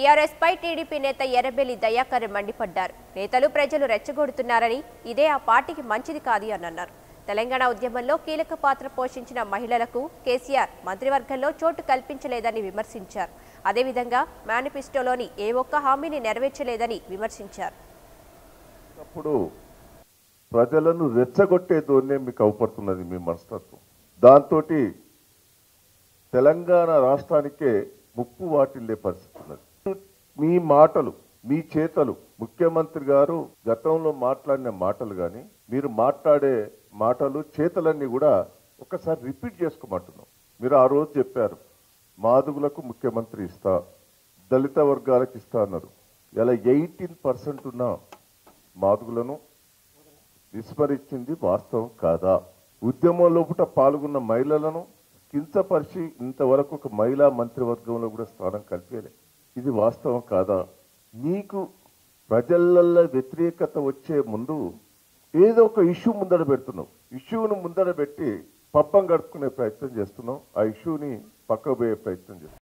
TRS పై TDP నేత ఎర్రబెల్లి దయాకర్ మండిపడ్డారు. నేతలు ప్రజలు రెచ్చగొడుతున్నారని, ఇదే ఆ పార్టీకి మంచిది కాదు అని అన్నారు. తెలంగాణ ఉద్యమంలో కీలక పాత్ర పోషించిన మహిళలకు కేసీఆర్ మంత్రివర్గంలో చోటు కల్పించలేదని విమర్శించారు. అదేవిధంగా మేనిఫెస్టోలోని ఏ ఒక్క హామీని నెరవేర్చలేదని విమర్శించారు. అప్పుడు ప్రజలను రెచ్చగొట్టే ధోరణి మీకు అవపడుతున్నది మీ మనస్తత్వం. దాంతో తెలంగాణ రాష్ట్రానికే ముప్పు వాటిల్లే పరిస్థితి ఉన్నది. మీ మాటలు, మీ చేతలు, ముఖ్యమంత్రి గారు గతంలో మాట్లాడిన మాటలు కానీ మీరు మాట్లాడే మాటలు, చేతలన్నీ కూడా ఒకసారి రిపీట్ చేసుకోమంటున్నాం. మీరు ఆ రోజు చెప్పారు మాదుగులకు ముఖ్యమంత్రి ఇస్తా, దళిత వర్గాలకు ఇస్తా అన్నారు. ఇలా 18% ఉన్న మాదుగులను విస్మరించింది వాస్తవం కాదా? ఉద్యమంలో పాల్గొన్న మహిళలను కించపరిచి ఇంతవరకు ఒక మహిళా మంత్రివర్గంలో కూడా స్థానం కల్పేలే. ఇది వాస్తవం కాదా? నీకు ప్రజలల్లో వ్యతిరేకత వచ్చే ముందు ఏదో ఒక ఇష్యూ ముందర పెడుతున్నావు. ఇష్యూను ముందర పెట్టి పబ్బం గడుపుకునే ప్రయత్నం చేస్తున్నావు. ఆ ఇష్యూని పక్కకు పోయే ప్రయత్నం చేస్తున్నావు.